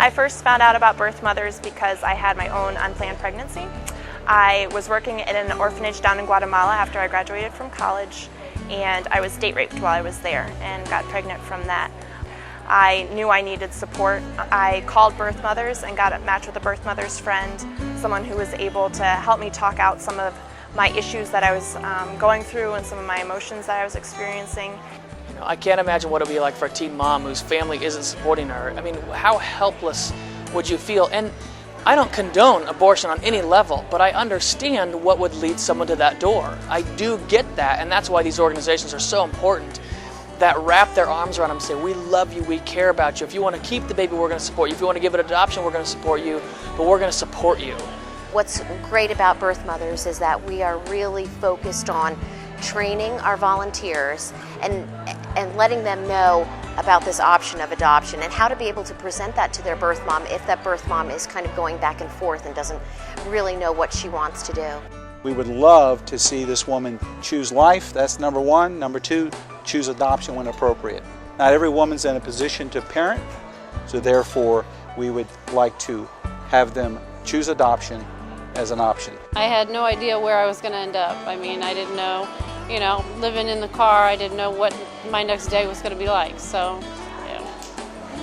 I first found out about Birthmothers because I had my own unplanned pregnancy. I was working in an orphanage down in Guatemala after I graduated from college, and I was date raped while I was there and got pregnant from that. I knew I needed support. I called Birthmothers and got a match with a Birthmothers friend, someone who was able to help me talk out some of my issues that I was going through and some of my emotions that I was experiencing. I can't imagine what it would be like for a teen mom whose family isn't supporting her. I mean, how helpless would you feel? And I don't condone abortion on any level, but I understand what would lead someone to that door. I do get that, and that's why these organizations are so important, that wrap their arms around them and say, we love you, we care about you. If you want to keep the baby, we're going to support you. If you want to give it adoption, we're going to support you, but we're going to support you. What's great about Birthmothers is that we are really focused on training our volunteers and letting them know about this option of adoption and how to be able to present that to their birth mom if that birth mom is kind of going back and forth and doesn't really know what she wants to do. We would love to see this woman choose life, that's number one. Number two, choose adoption when appropriate. Not every woman's in a position to parent, so therefore we would like to have them choose adoption as an option. I had no idea where I was going to end up. I mean, I didn't know, living in the car, I didn't know what my next day was going to be like. So,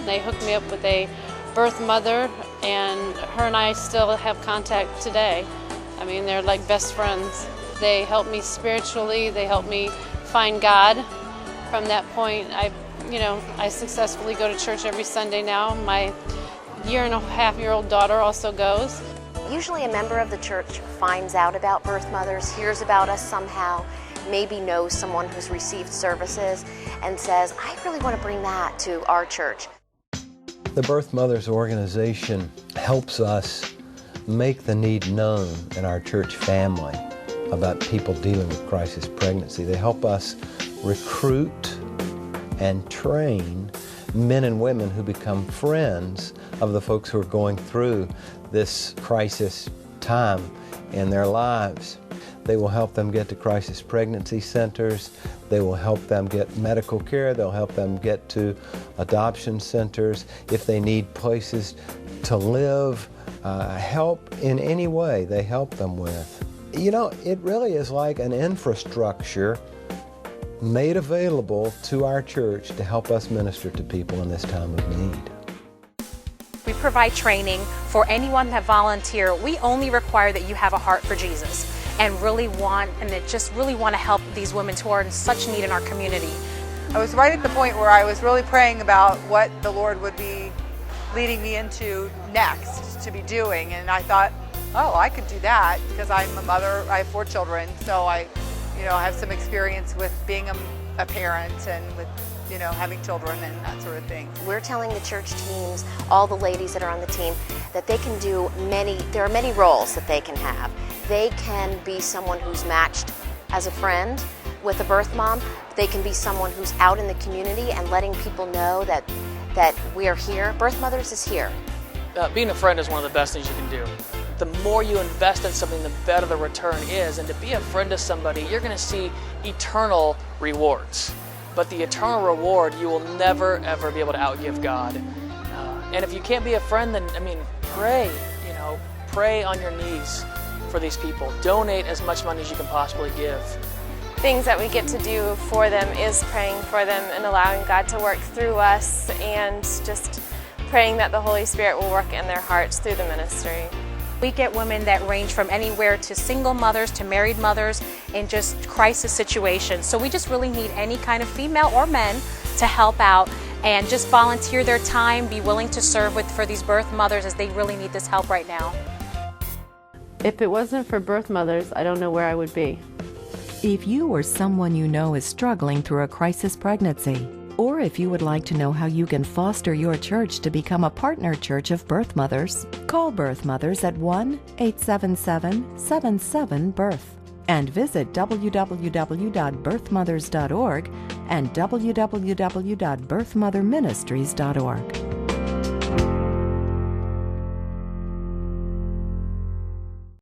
they hooked me up with a birth mother, and her and I still have contact today. I mean, they're like best friends. They help me spiritually, they help me find God. From that point, I successfully go to church every Sunday now. My 1.5-year-old daughter also goes. Usually a member of the church finds out about Birthmothers, hears about us somehow, maybe knows someone who's received services and says, I really want to bring that to our church. The Birthmothers organization helps us make the need known in our church family about people dealing with crisis pregnancy. They help us recruit and train men and women who become friends of the folks who are going through this crisis time in their lives. They will help them get to crisis pregnancy centers. They will help them get medical care. They'll help them get to adoption centers. If they need places to live, help in any way they help them with. It really is like an infrastructure made available to our church to help us minister to people in this time of need. We provide training for anyone that volunteer. We only require that you have a heart for Jesus and really want to help these women who are in such need in our community. I was right at the point where I was really praying about what the Lord would be leading me into next to be doing, and I thought, oh, I could do that because I'm a mother. I have 4 children, so I have some experience with being a parent and with having children and that sort of thing. We're telling the church teams, all the ladies that are on the team, that they can do there are many roles that they can have. They can be someone who's matched as a friend with a birth mom. They can be someone who's out in the community and letting people know that we are here. Birthmothers is here. Being a friend is one of the best things you can do. The more you invest in something, the better the return is. And to be a friend to somebody, you're going to see eternal rewards. But the eternal reward, you will never, ever be able to outgive God. And if you can't be a friend, then, pray. Pray on your knees for these people. Donate as much money as you can possibly give. Things that we get to do for them is praying for them and allowing God to work through us and just praying that the Holy Spirit will work in their hearts through the ministry. We get women that range from anywhere to single mothers to married mothers in just crisis situations. So we just really need any kind of female or men to help out and just volunteer their time, be willing to serve for these birth mothers as they really need this help right now. If it wasn't for Birthmothers, I don't know where I would be. If you or someone you know is struggling through a crisis pregnancy, or if you would like to know how you can foster your church to become a partner church of Birthmothers, call Birthmothers at 1-877-77-BIRTH and visit www.birthmothers.org and www.birthmotherministries.org.